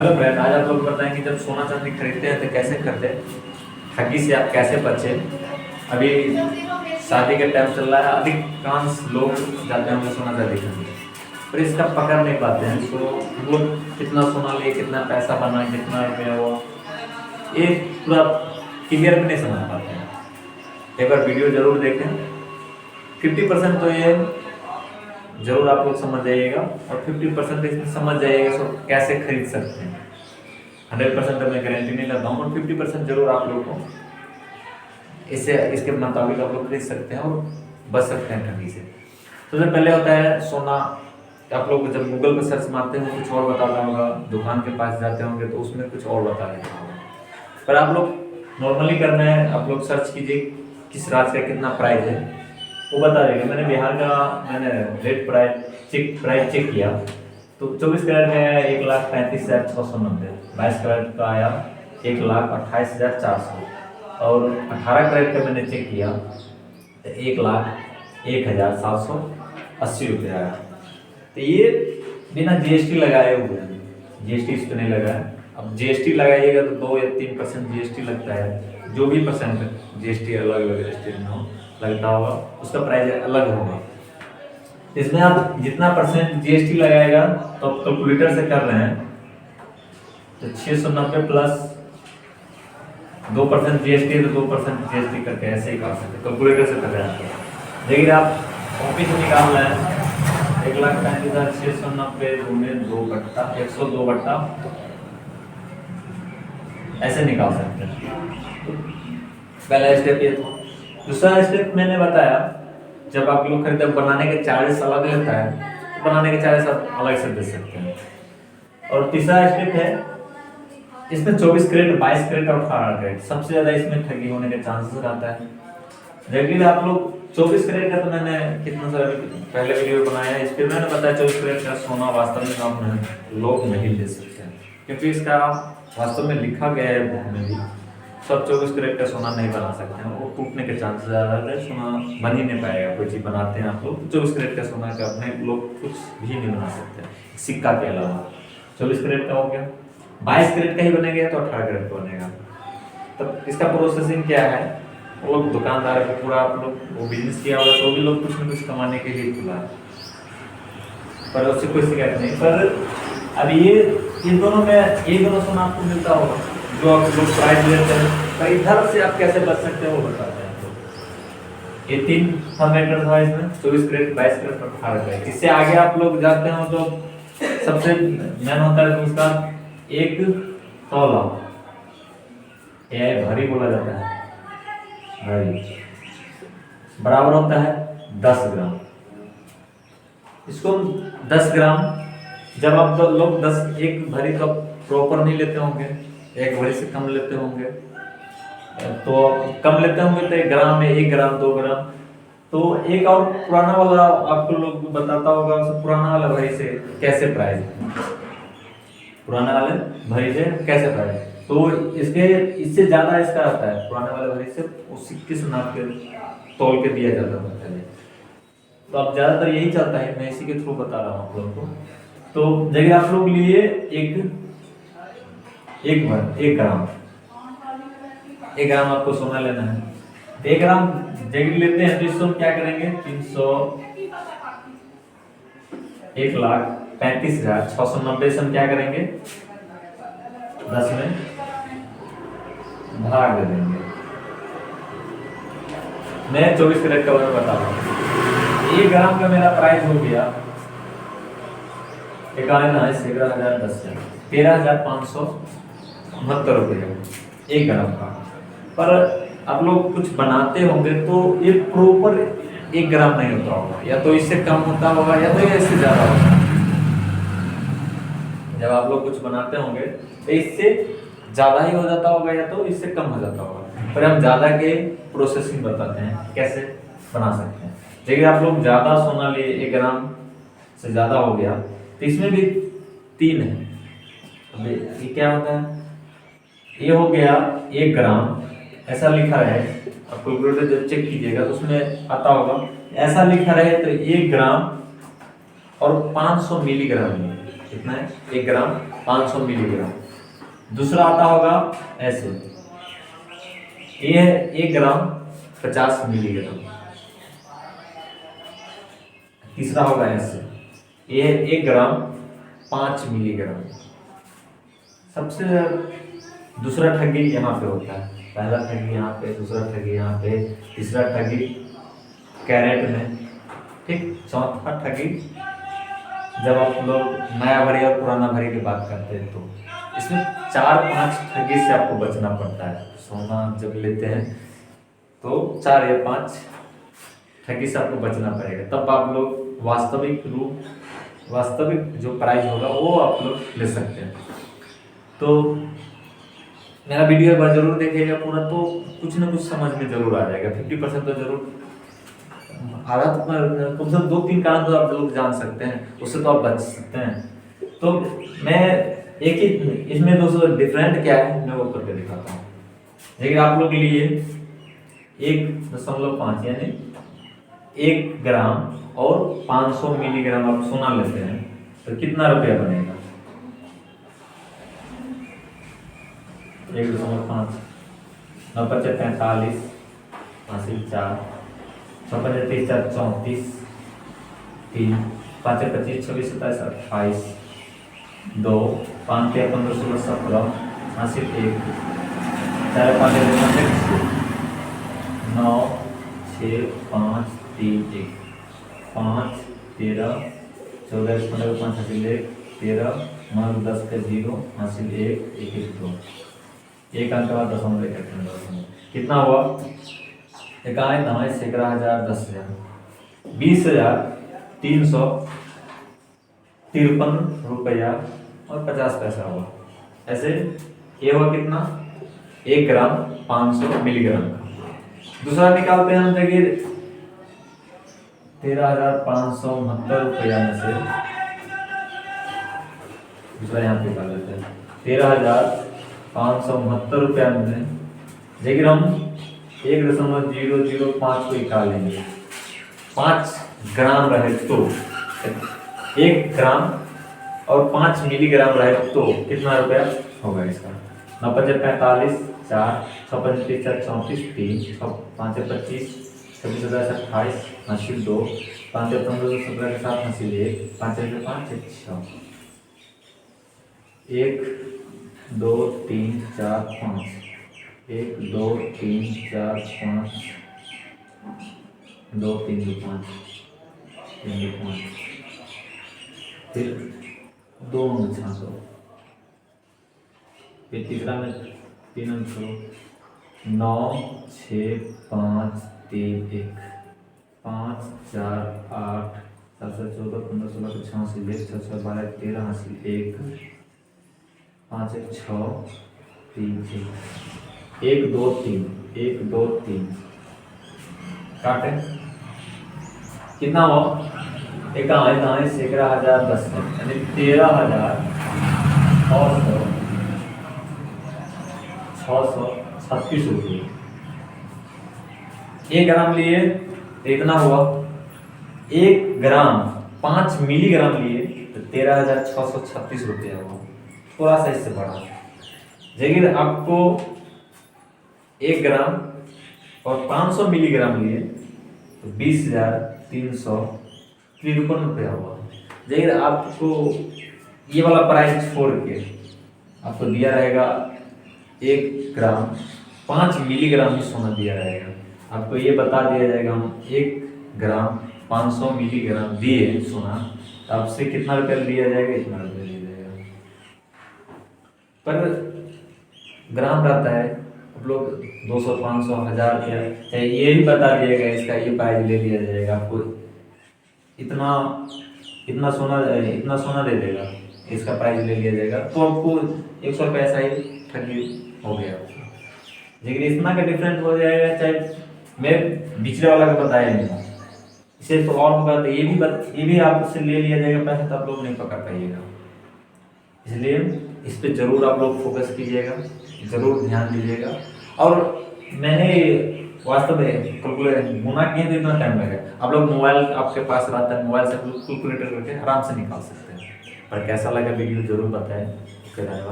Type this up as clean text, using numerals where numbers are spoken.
Hello friend, आज आप लोग बताएं कि जब सोना चांदी खरीदते हैं तो कैसे खरीदे, ठगी से आप कैसे बचे। अभी शादी के टाइम चल रहा है, अधिकांश लोग जाते होंगे सोना चांदी खरीदने, पर इसका पकड़ नहीं पाते हैं। तो हम लोग कितना सोना लिए, कितना पैसा बना, कितना रुपया हुआ, ये पूरा क्लियर भी नहीं समझ पाते हैं। एक बार वीडियो जरूर देखें, 50% तो ये जरूर आप लोग समझ जाइएगा और 50% इसमें समझ जाइएगा सो कैसे खरीद सकते हैं। 100% तो मैं गारंटी नहीं लेता हूँ, और 50% जरूर आप लोग को इससे इसके मुताबिक आप लोग खरीद सकते हैं और बच सकते हैं ठगी से। तो सबसे पहले होता है सोना। आप लोग जब गूगल पर सर्च मारते हैं कुछ और बताता होगा, दुकान के पास जाते होंगे तो उसमें कुछ और बता देता होगा, पर आप लोग नॉर्मली करना है, आप लोग सर्च कीजिए किस राज्य का कितना प्राइस है, वो बता देगा। मैंने बिहार का रेट प्राइस चेक किया तो 24 कैरेट में आया 1,35,690, 22 कैरेट का आया 1,28,400, और 18 कैरेट का मैंने चेक किया तो 1,01,780 रुपये आया। तो ये बिना जीएसटी लगाए हुए हैं, जीएसटी इस पर नहीं लगा है। अब जीएसटी लगाइएगा तो 2 या 3% जीएसटी लगता है, जो भी परसेंट जीएसटी अलग अलग स्टेट में हो लगता होगा, उसका प्राइस अलग होगा। इसमें आप जितना परसेंट जीएसटी लगाएगा तो आप कैलकुलेटर से कर रहे हैं तो 690 प्लस 2% जीएसटी, तो 2% जीएसटी करके ऐसे ही कर सकते हैं, कैलकुलेटर से कर रहे हैं। देखिए आप कॉपी से निकाल रहे हैं 1,35,690 गुणे 2/102 ऐसे निकाल सकते हैं। पहला स्टेप ये था। दूसरा स्टेप मैंने बताया, जब आप लोग खरीदते बनाने के चार्जेस अलग लेता है तो बनाने के चार्जेस आप अलग से दे सकते हैं। और तीसरा स्टेप है, इसमें 24 कैरेट, 22 कैरेट और 18 कैरेट सबसे ज्यादा इसमें ठगी होने के चांसेस रहता है। लेकिन आप लोग 24 कैरेट का तो मैंने कितना सारा पहले वीडियो बनाया है, इस पर मैंने बताया 24 कैरेट का सोना वास्तव में आप लोग नहीं ले सकते हैं, क्योंकि इसका वास्तव में लिखा गया है बुक में भी, सब 24 कैरेट का सोना नहीं बना सकते हैं, वो टूटने के चांसेस ज़्यादा रहते हैं, सोना बन ही नहीं पाएगा। कोई चीज़ बनाते हैं आप लोग 24 कैरेट का सोना का अपने लोग कुछ भी नहीं बना सकते सिक्का के अलावा। 24 कैरेट का हो गया, 22 कैरेट का ही बनेगा तो 18 कैरेट का बनेगा। तब इसका प्रोसेसिंग क्या है, वो लोग दुकानदार को पूरा आप लोग वो बिजनेस किया होगा तो भी लोग कुछ न कुछ कमाने के लिए खुला है, पर उससे कोई शिकायत नहीं। पर अब ये इन दोनों में एक दोनों सोना आपको मिलता होगा जो आप लोग प्राइस लेते हैं, पर इधर से आप कैसे बच सकते हैं वो बताते हैं। तो ये 3 फॉर्मेटर था इसमें, 24 कैरेट, 22 कैरेट और 18 कैरेट। इससे आगे आप लोग जाते हो तो सबसे मेन होता है तो उसका एक तौला, भारी बोला जाता है, भारी बराबर होता है 10 ग्राम। इसको 10 ग्राम जब आप तो लोग 10 एक भरी तो प्रॉपर नहीं लेते होंगे, एक भरी से कम लेते होंगे, तो कम लेते होंगे तो 1 ग्राम में 1 ग्राम 2 ग्राम। तो एक और पुराना वाला आपको लोग बताता होगा, पुराना वाला भरी से कैसे प्राइस, पुराना वाले भरी से कैसे प्राइस, तो इसके इससे ज्यादा इसका आता है पुराने वाले भरी से, वो सिक्के से नाप के तोल के दिया जाता था पहले। तो अब ज्यादातर यही चलता है, मैं इसी के थ्रू बता रहा हूँ आप लोगों को। तो जगह आप लोग लिए एक ग्राम, 1 ग्राम आपको सोना लेना है, 1 ग्राम जगह लेते हैं तो इसको हम क्या करेंगे, 1,35,690 से हम क्या करेंगे 10 में भाग दे देंगे। मैं 24 कैरेट का बता रहा हूँ, 1 ग्राम का मेरा प्राइस हो गया 13,569 रुपये 1 ग्राम का। पर आप लोग कुछ बनाते होंगे तो ये प्रॉपर 1 ग्राम नहीं होता होगा, या तो इससे कम होता होगा या तो इससे ज्यादा होगा। जब आप लोग कुछ बनाते होंगे तो इससे ज्यादा ही हो जाता होगा या तो इससे कम हो जाता होगा, पर हम ज्यादा के प्रोसेसिंग बताते हैं कैसे बना सकते हैं। लेकिन आप लोग ज्यादा सोना लिए, 1 ग्राम से ज्यादा हो गया तो इसमें भी 3 है। ये क्या होता है, ये हो गया 1 ग्राम, ऐसा लिखा है, आप कैलकुलेटर जब चेक कीजिएगा तो उसमें आता होगा, ऐसा लिखा रहे तो 1 ग्राम और 500 मिलीग्राम कितना है 1 ग्राम 500 मिलीग्राम। दूसरा आता होगा ऐसे, ये है 1 ग्राम 50 मिलीग्राम। तीसरा होगा ऐसे, ये है 1 ग्राम 5 मिलीग्राम। सबसे दूसरा ठगी यहाँ पे होता है, पहला ठगी यहाँ पे, दूसरा ठगी यहाँ पे, तीसरा ठगी कैरेट में, ठीक। चौथा ठगी जब आप लोग नया भरी और पुराना भरी की बात करते हैं तो इसमें 4-5 ठगी से आपको बचना पड़ता है। सोना जब लेते हैं तो 4 या 5 ठगी से आपको बचना पड़ेगा, तब आप लोग वास्तविक जो प्राइस होगा वो आप लोग ले सकते हैं। तो मेरा वीडियो एक बार जरूर देखिएगा पूरा, तो कुछ ना कुछ समझ में जरूर आ जाएगा। 50% तो जरूर, आधा तो कम से कम 2-3 कारण तो आप लोग जान सकते हैं, उससे तो आप बच सकते हैं। तो मैं एक ही इसमें दोस्तों डिफरेंट क्या है मैं वो करके दिखाता हूँ। लेकिन आप लोग के लिए 1.5 यानी 1 ग्राम और 500 मिलीग्राम आप सोना लेते हैं तो कितना रुपया बनेगा? 1.5 9 × 45 हासिल 4 6 × 30 34 3 5 × 25 26 27 28 2 5 × 15 16 17 हासिल 1 4 5 9 6 5 3 1 5 13 14 15 5 हासिल 1 13 9 10 के 0 हासिल 1 1 1 2 एक अंक का दशमलव इकट्ठा कितना हुआ? 11 9 11,000 10,000 20,353 रुपया और 50 पैसा हुआ। ऐसे ये हुआ कितना? 1 ग्राम 500 मिलीग्राम का। दूसरा निकालते हैं हम, देखिए 13,569 रुपया में से दूसरा यहाँ पे निकाल लेते हैं। 13,569 रुपया में लेकिन हम 1.005 को निकालेंगे। 5 ग्राम रहे तो 1 ग्राम और 5 मिलीग्राम रहे तो कितना रुपया होगा इसका? 9 × 45 4 6 × 30 34 3 6 5 × 25 26 28 हासिल 2 5 × 15 17 के 7 हासिल 1 5 × 5 6 1 2 3 4 5 1 2 3 4 5 2 3 2 5 3 2 5 फिर 2 अंक छाँटो, फिर तीसरा में 3 अंक छोड़ो। 9 6 5 3 1 5 4 8 7 14 15 16 के 6 हासिल 1 6 6 12 13 हासिल 1 5 1 6 3 1 2 3 1 2 3 काटे कितना हुआ? 11,010 यानी 13,636 रुपये। 1 ग्राम लिए इतना हुआ। 1 ग्राम 5 मिलीग्राम लिए तो 13,636 रुपया हुआ। थोड़ा सा इससे बढ़ा, लेकिन आपको 1 ग्राम और 500 मिलीग्राम लिए तो 20,353 रुपया हुआ। लेकिन आपको ये वाला प्राइस छोड़ के आपको दिया रहेगा 1 ग्राम 5 मिलीग्राम ही सोना दिया रहेगा। आपको ये बता दिया जाएगा हम 1 ग्राम 500 मिलीग्राम दिए सोना, तो आपसे कितना रुपया लिया जाएगा? इतना रुपया लिया जाएगा। पर ग्राम रहता है, आप लोग 200 500 1000 रुपया चाहे ये भी बता दिएगा इसका ये प्राइस ले लिया जाएगा। आपको इतना सोना दे देगा, इसका प्राइस ले लिया जाएगा, तो आपको 100 रुपया ऐसा ही ठगी हो गया। लेकिन इतना का डिफरेंट हो जाएगा, चाहे मैं पिछले वाला का बताया नहीं, इसे तो और होगा तो ये भी आपसे ले लिया जाएगा पैसा, तो आप लोग नहीं पकड़ पाइएगा। इसलिए इस पे जरूर आप लोग फोकस कीजिएगा, जरूर ध्यान दीजिएगा। और मैंने वास्तव में कैलकुलेटर गुना किए तो इतना टाइम लगेगा। आप लोग मोबाइल आपके पास रहता है, मोबाइल से कैलकुलेटर करके आराम से निकाल सकते हैं। और कैसा लगा वीडियो जरूर बताएं। ओके धन्यवाद।